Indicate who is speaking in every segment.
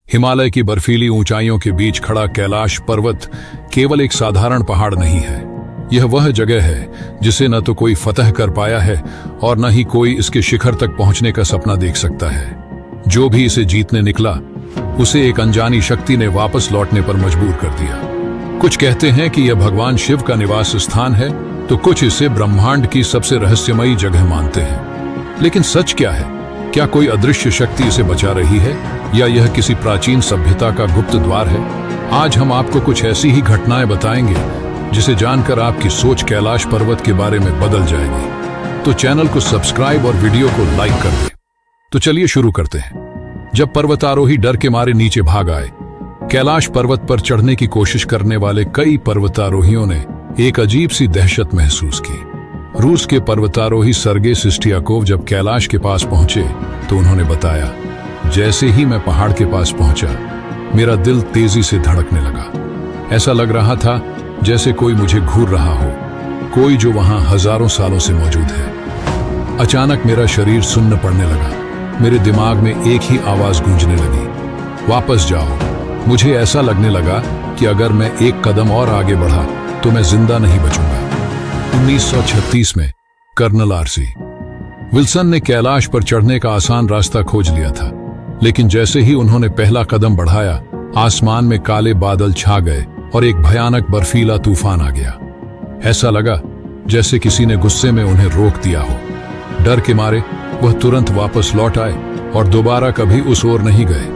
Speaker 1: हिमालय की बर्फीली ऊंचाइयों के बीच खड़ा कैलाश पर्वत केवल एक साधारण पहाड़ नहीं है। यह वह जगह है जिसे न तो कोई फतह कर पाया है और न ही कोई इसके शिखर तक पहुंचने का सपना देख सकता है। जो भी इसे जीतने निकला उसे एक अनजानी शक्ति ने वापस लौटने पर मजबूर कर दिया। कुछ कहते हैं कि यह भगवान शिव का निवास स्थान है, तो कुछ इसे ब्रह्मांड की सबसे रहस्यमयी जगह मानते हैं। लेकिन सच क्या है? क्या कोई अदृश्य शक्ति इसे बचा रही है या यह किसी प्राचीन सभ्यता का गुप्त द्वार है? आज हम आपको कुछ ऐसी ही घटनाएं बताएंगे जिसे जानकर आपकी सोच कैलाश पर्वत के बारे में बदल जाएगी। तो चैनल को सब्सक्राइब और वीडियो को लाइक कर दें। तो चलिए शुरू करते हैं। जब पर्वतारोही डर के मारे नीचे भाग आए, कैलाश पर्वत पर चढ़ने की कोशिश करने वाले कई पर्वतारोहियों ने एक अजीब सी दहशत महसूस की। रूस के पर्वतारोही सर्गे सिस्टियाकोव जब कैलाश के पास पहुंचे तो उन्होंने बताया, जैसे ही मैं पहाड़ के पास पहुंचा, मेरा दिल तेजी से धड़कने लगा। ऐसा लग रहा था जैसे कोई मुझे घूर रहा हो, कोई जो वहां हजारों सालों से मौजूद है। अचानक मेरा शरीर सुन्न पड़ने लगा। मेरे दिमाग में एक ही आवाज गूंजने लगी, वापस जाओ। मुझे ऐसा लगने लगा कि अगर मैं एक कदम और आगे बढ़ा तो मैं जिंदा नहीं बचूंगा। 1936 में कर्नल आरसी विल्सन ने कैलाश पर चढ़ने का आसान रास्ता खोज लिया था, लेकिन जैसे ही उन्होंने पहला कदम बढ़ाया, आसमान में काले बादल छा गए और एक भयानक बर्फीला तूफान आ गया। ऐसा लगा जैसे किसी ने गुस्से में उन्हें रोक दिया हो। डर के मारे वह तुरंत वापस लौट आए और दोबारा कभी उस ओर नहीं गए।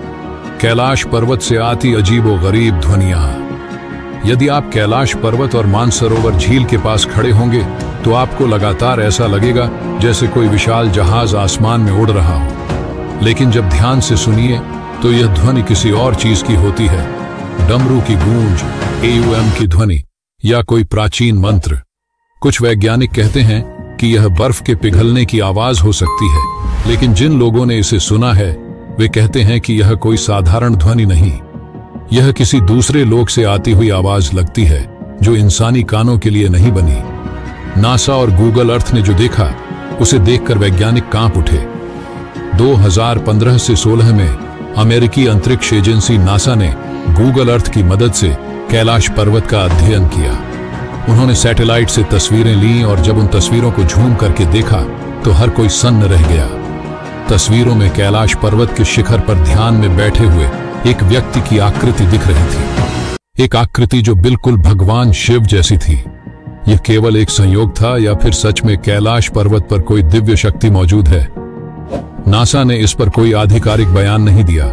Speaker 1: कैलाश पर्वत से आती अजीबोगरीब ध्वनियां। यदि आप कैलाश पर्वत और मानसरोवर झील के पास खड़े होंगे तो आपको लगातार ऐसा लगेगा जैसे कोई विशाल जहाज आसमान में उड़ रहा हो। लेकिन जब ध्यान से सुनिए तो यह ध्वनि किसी और चीज की होती है। डमरू की गूंज, एयूएम की ध्वनि या कोई प्राचीन मंत्र। कुछ वैज्ञानिक कहते हैं कि यह बर्फ के पिघलने की आवाज हो सकती है, लेकिन जिन लोगों ने इसे सुना है वे कहते हैं कि यह कोई साधारण ध्वनि नहीं, यह किसी दूसरे लोक से आती हुई आवाज लगती है जो इंसानी कानों के लिए नहीं बनी। नासा और गूगल अर्थ ने जो देखा उसे देखकर वैज्ञानिक कांप उठे। 2015 से 16 में अमेरिकी अंतरिक्ष एजेंसी नासा ने गूगल अर्थ की मदद से कैलाश पर्वत का अध्ययन किया। उन्होंने सैटेलाइट से तस्वीरें लीं और जब उन तस्वीरों को झूम करके देखा तो हर कोई सन्न रह गया। तस्वीरों में कैलाश पर्वत के शिखर पर ध्यान में बैठे हुए एक व्यक्ति की आकृति दिख रही थी, एक आकृति जो बिल्कुल भगवान शिव जैसी थी। यह केवल एक संयोग था या फिर सच में कैलाश पर्वत पर कोई दिव्य शक्ति मौजूद है? नासा ने इस पर कोई आधिकारिक बयान नहीं दिया,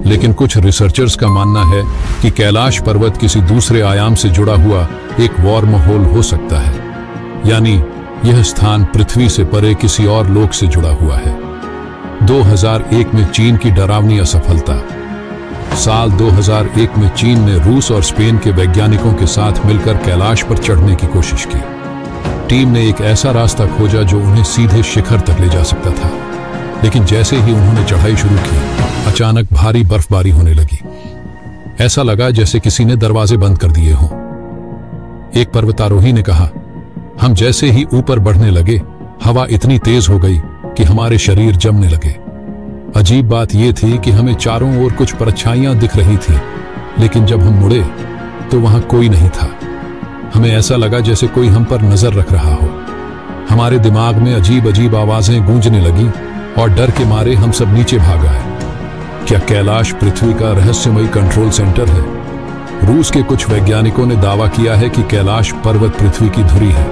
Speaker 1: लेकिन कुछ रिसर्चर्स का मानना है कि कैलाश पर्वत किसी दूसरे आयाम से जुड़ा हुआ एक वॉर्म होल हो सकता है, यानी यह स्थान पृथ्वी से परे किसी और लोक से जुड़ा हुआ है। 2001 में चीन की डरावनी असफलता। साल 2001 में चीन ने रूस और स्पेन के वैज्ञानिकों के साथ मिलकर कैलाश पर चढ़ने की कोशिश की। टीम ने एक ऐसा रास्ता खोजा जो उन्हें सीधे शिखर तक ले जा सकता था, लेकिन जैसे ही उन्होंने चढ़ाई शुरू की, अचानक भारी बर्फबारी होने लगी। ऐसा लगा जैसे किसी ने दरवाजे बंद कर दिए हों। एक पर्वतारोही ने कहा, हम जैसे ही ऊपर बढ़ने लगे, हवा इतनी तेज हो गई कि हमारे शरीर जमने लगे। अजीब बात यह थी कि हमें चारों ओर कुछ परछाइयां दिख रही थीं, लेकिन जब हम मुड़े तो वहां कोई नहीं था। हमें ऐसा लगा जैसे कोई हम पर नजर रख रहा हो। हमारे दिमाग में अजीब अजीब आवाजें गूंजने लगी और डर के मारे हम सब नीचे भाग आए। क्या कैलाश पृथ्वी का रहस्यमयी कंट्रोल सेंटर है? रूस के कुछ वैज्ञानिकों ने दावा किया है कि कैलाश पर्वत पृथ्वी की धुरी है।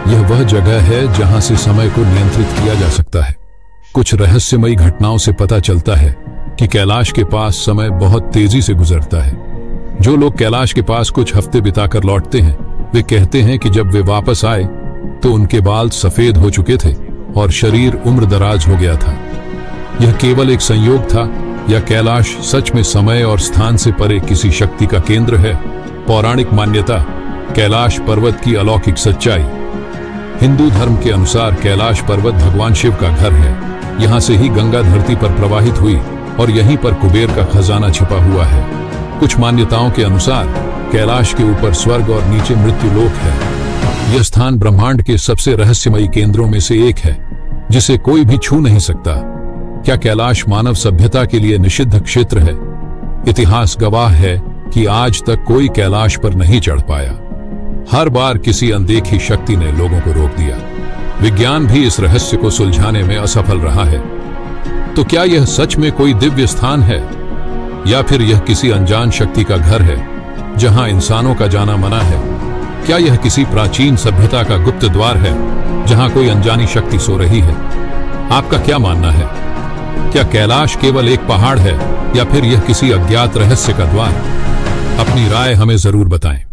Speaker 1: यह वह जगह है जहां से समय को नियंत्रित किया जा सकता है। कुछ रहस्यमयी घटनाओं से पता चलता है कि कैलाश के पास समय बहुत तेजी से गुजरता है। जो लोग कैलाश के पास कुछ हफ्ते बिताकर लौटते हैं, वे कहते हैं कि जब वे वापस आए तो उनके बाल सफेद हो चुके थे और शरीर उम्रदराज हो गया था। यह केवल एक संयोग था या कैलाश सच में समय और स्थान से परे किसी शक्ति का केंद्र है? पौराणिक मान्यता, कैलाश पर्वत की अलौकिक सच्चाई। हिंदू धर्म के अनुसार कैलाश पर्वत भगवान शिव का घर है। यहाँ से ही गंगा धरती पर प्रवाहित हुई और यहीं पर कुबेर का खजाना छिपा हुआ है। कुछ मान्यताओं के अनुसार कैलाश के ऊपर स्वर्ग और नीचे मृत्युलोक है। यह स्थान ब्रह्मांड के सबसे रहस्यमयी केंद्रों में से एक है, जिसे कोई भी छू नहीं सकता। क्या कैलाश मानव सभ्यता के लिए निषिद्ध क्षेत्र है? इतिहास गवाह है कि आज तक कोई कैलाश पर नहीं चढ़ पाया। हर बार किसी अनदेखी शक्ति ने लोगों को रोक दिया। विज्ञान भी इस रहस्य को सुलझाने में असफल रहा है। तो क्या यह सच में कोई दिव्य स्थान है, या फिर यह किसी अनजान शक्ति का घर है जहां इंसानों का जाना मना है? क्या यह किसी प्राचीन सभ्यता का गुप्त द्वार है जहां कोई अनजानी शक्ति सो रही है? आपका क्या मानना है? क्या कैलाश केवल एक पहाड़ है, या फिर यह किसी अज्ञात रहस्य का द्वार? अपनी राय हमें जरूर बताएं।